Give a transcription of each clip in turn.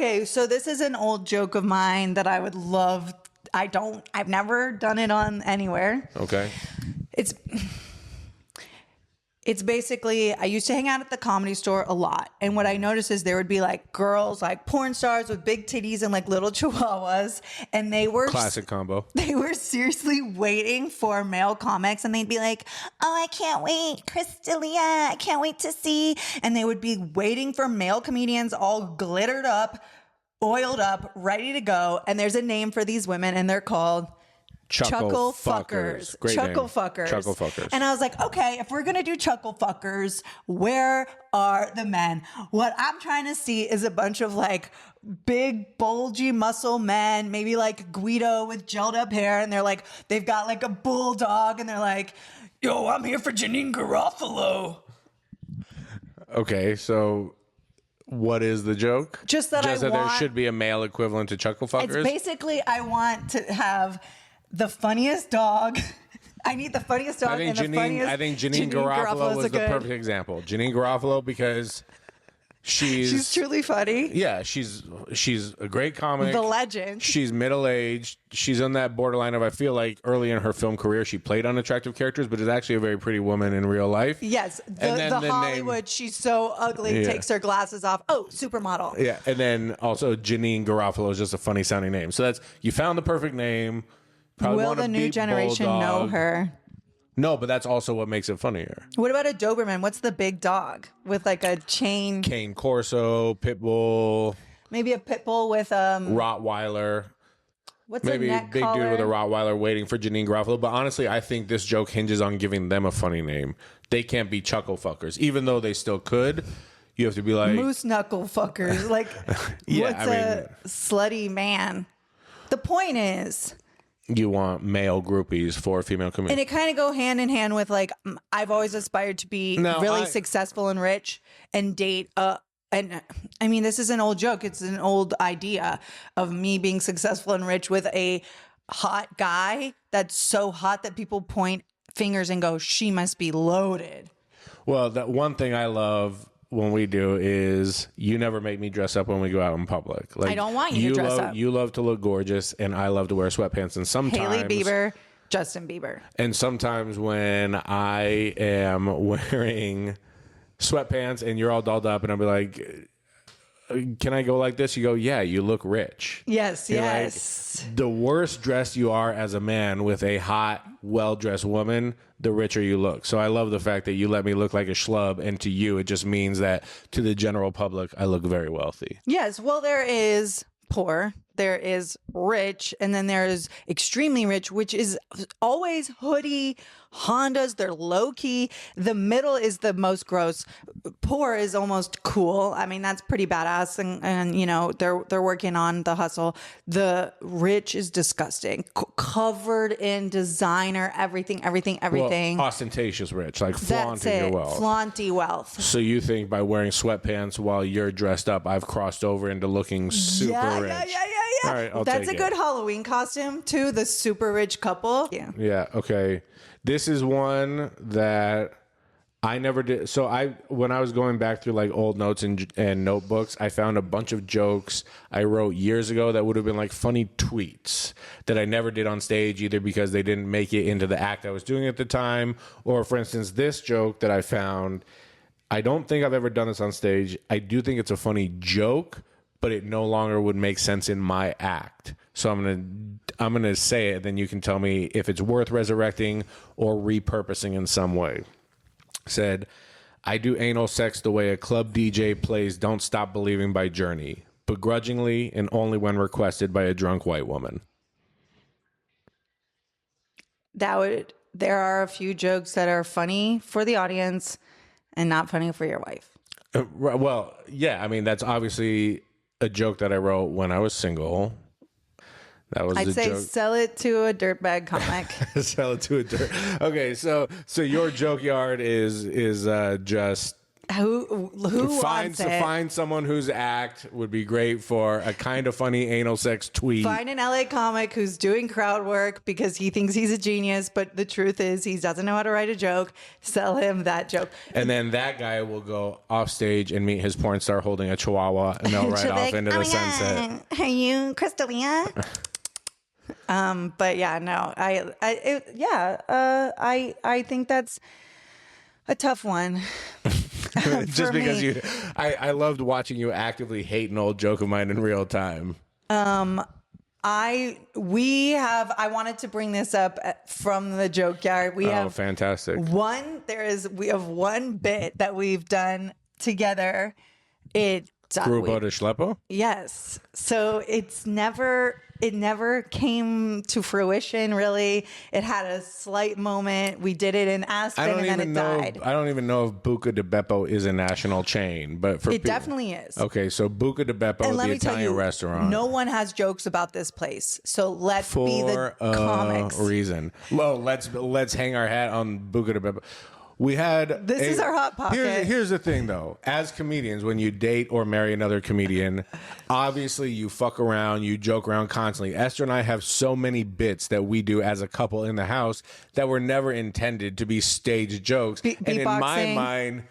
Okay, so this is an old joke of mine that I would love. I've never done it on anywhere. Okay. It's basically, I used to hang out at the Comedy Store a lot. And what I noticed is there would be like girls, like porn stars with big titties and like little chihuahuas. And they were Classic combo. They were seriously waiting for male comics. And they'd be like, oh, I can't wait. Crystalia, I can't wait to see. And they would be waiting for male comedians all glittered up, oiled up, ready to go. And there's a name for these women and they're called Chuckle Fuckers. Great Chuckle name. Fuckers. Chuckle Fuckers. And I was like, okay, if we're going to do Chuckle Fuckers, where are the men? What I'm trying to see is a bunch of like big, bulgy muscle men, maybe like Guido with gelled up hair. And they're like, they've got like a bulldog and they're like, yo, I'm here for Janine Garofalo. Okay, so what is the joke? Just that there should be a male equivalent to Chuckle Fuckers? It's basically, I want to have the funniest dog. I need the funniest dog and the funniest. I think Janine Garofalo was the perfect example. Janine Garofalo, because she's truly funny. Yeah, she's a great comic. The legend. She's middle-aged. She's on that borderline of, I feel like early in her film career, she played unattractive characters, but is actually a very pretty woman in real life. Yes. The Hollywood, she's so ugly, takes her glasses off. Oh, supermodel. Yeah. And then also Janine Garofalo is just a funny sounding name. So you found the perfect name. Probably Will the new generation know her? No, but that's also what makes it funnier. What about a Doberman? What's the big dog with like a chain? Cane Corso, Pitbull. Maybe a Pitbull with Rottweiler. What's maybe a neck big collar? dude with a Rottweiler waiting for Janine Garofalo. But honestly, I think this joke hinges on giving them a funny name. They can't be Chuckle Fuckers, even though they still could. You have to be like Moose Knuckle Fuckers. Like, what's a slutty man? The point is, you want male groupies for female comedians. And it kind of go hand in hand with like, I've always aspired to be really successful and rich and date and I mean, this is an old joke. It's an old idea of me being successful and rich with a hot guy that's so hot that people point fingers and go, she must be loaded. Well, that one thing I love when we do is you never make me dress up when we go out in public. Like, I don't want you to dress up. You love to look gorgeous, and I love to wear sweatpants. And sometimes Hailey Bieber, Justin Bieber. And sometimes when I am wearing sweatpants and you're all dolled up, and I'll be like, can I go like this? You go, yeah, you look rich. Yes, You're yes. Like, the worse dressed you are as a man with a hot, well-dressed woman, the richer you look. So I love the fact that you let me look like a schlub, and to you, it just means that to the general public, I look very wealthy. Yes, well, there is poor, there is rich, and then there is extremely rich, which is always hoodie, Hondas. They're low key. The middle is the most gross. Poor is almost cool. I mean, that's pretty badass, and you know they're working on the hustle. The rich is disgusting, covered in designer, everything. Well, ostentatious rich, like flaunting your wealth. Flaunty wealth. So you think by wearing sweatpants while you're dressed up, I've crossed over into looking super rich? Yeah. All right, that's a good Halloween costume too. The super rich couple. Yeah. Yeah. Okay. This is one that I never did. So when I was going back through like old notes and notebooks, I found a bunch of jokes I wrote years ago that would have been like funny tweets that I never did on stage, either because they didn't make it into the act I was doing at the time, or for instance, this joke that I found. I don't think I've ever done this on stage. I do think it's a funny joke, but it no longer would make sense in my act. So I'm gonna say it, then you can tell me if it's worth resurrecting or repurposing in some way. Said, I do anal sex the way a club DJ plays Don't Stop Believing by Journey, begrudgingly and only when requested by a drunk white woman. There are a few jokes that are funny for the audience and not funny for your wife. Well, yeah, I mean, that's obviously a joke that I wrote when I was single. That was I'd say joke. Sell it to a dirtbag comic. Sell it to a dirt. Okay, so your joke yard is just Who wants it? Find someone whose act would be great for a kind of funny anal sex tweet. Find an LA comic who's doing crowd work because he thinks he's a genius, but the truth is he doesn't know how to write a joke. Sell him that joke. And then that guy will go off stage and meet his porn star holding a chihuahua, and they'll ride off into the sunset. Are you Crystalia? But yeah, no, I think that's a tough one. Just because I loved watching you actively hate an old joke of mine in real time. I wanted to bring this up from the joke yard. We have fantastic. We have one bit that we've done together. Grupo de Schleppo? Yes. So it never came to fruition, really. It had a slight moment. We did it in Aspen and then it died. I don't even know if Buca de Beppo is a national chain, but it definitely is. Okay, so Buca de Beppo, and the Italian restaurant. No one has jokes about this place. So let's be the comics. For a reason. Well, let's hang our hat on Buca de Beppo. This is our hot pocket. Here's the thing, though. As comedians, when you date or marry another comedian, obviously you fuck around, you joke around constantly. Esther and I have so many bits that we do as a couple in the house that were never intended to be stage jokes. And in my mind,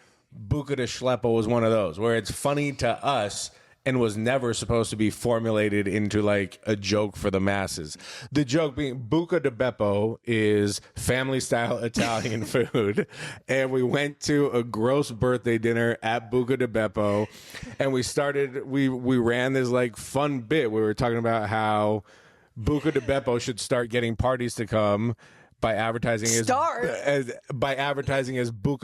Buca de Schleppo was one of those, where it's funny to us and was never supposed to be formulated into like a joke for the masses. The joke being Buca de Beppo is family style Italian food. And we went to a gross birthday dinner at Buca de Beppo. And we ran this like fun bit. We were talking about how Buca de Beppo should start getting parties to come by advertising as Buca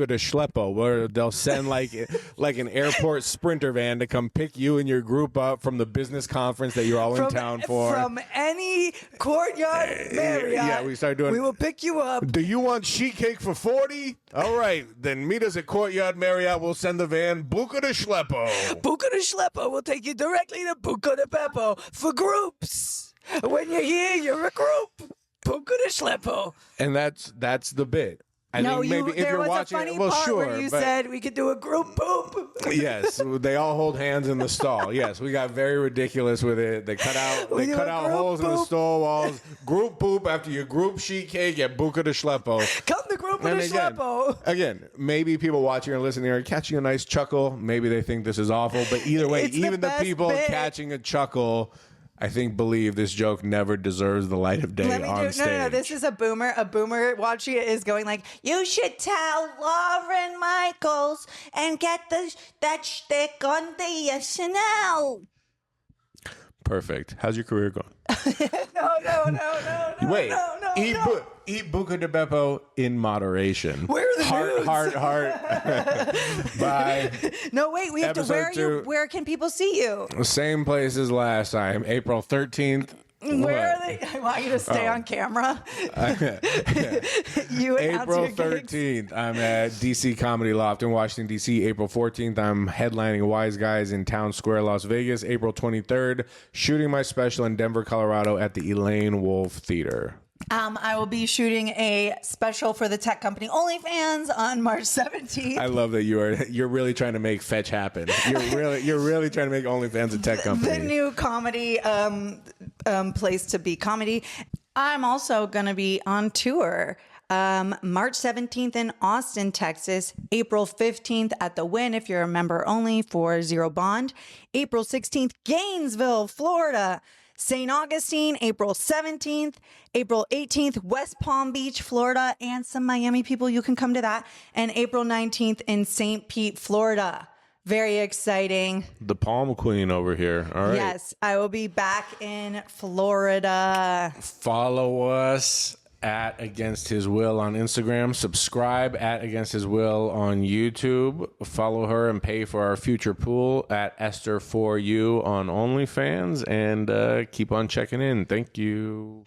de Schleppo, where they'll send like an airport sprinter van to come pick you and your group up from the business conference that you're all in town for. From any Courtyard Marriott. Yeah, we started doing. We will pick you up. Do you want sheet cake for 40? All right, then meet us at Courtyard Marriott. We'll send the van Buca de Schleppo. Buca de Schleppo will take you directly to Buca de Beppo for groups. When you're here, you're a group. Buca de Schleppo. And that's the bit. I think maybe if you're watching a funny it, well, part sure. Where you said we could do a group poop. Yes, they all hold hands in the stall. Yes, we got very ridiculous with it. They cut out holes in the stall walls. Group poop after your group sheet cake at Buca de Schleppo. Come to Grupo de Schleppo. Again, maybe people watching or listening are catching a nice chuckle. Maybe they think this is awful, but either way, even the people catching a chuckle, I think, believe this joke never deserves the light of day on stage. No. This is a boomer. A boomer watching it is going like, you should tell Lauren Michaels and get that shtick on the SNL. Perfect. How's your career going? No. Wait. No. Eat Buca de Beppo in moderation. Where are the nudes? Heart. Bye. No, wait. We have to. Where can people see you? Same place as last time. April 13th. Where are they? I want you to stay on camera. You April 13th, I'm at DC Comedy Loft in Washington, D.C. April 14th, I'm headlining Wise Guys in Town Square, Las Vegas. April 23rd, shooting my special in Denver, Colorado at the Elaine Wolf Theater. I will be shooting a special for the tech company OnlyFans on March 17th. I love that you're really trying to make fetch happen. You're really trying to make OnlyFans a tech company. The new comedy place to be comedy. I'm also going to be on tour. March 17th in Austin, Texas. April 15th at the Wynn if you're a member only for Zero Bond. April 16th, Gainesville, Florida. St. Augustine, April 17th, April 18th, West Palm Beach, Florida, and some Miami people. You can come to that. And April 19th in St. Pete, Florida. Very exciting. The Palm Queen over here. All right. Yes, I will be back in Florida. Follow us at Against His Will on Instagram. Subscribe at Against His Will on YouTube. Follow her and pay for our future pool at Ester for You on OnlyFans. And keep on checking in. Thank you.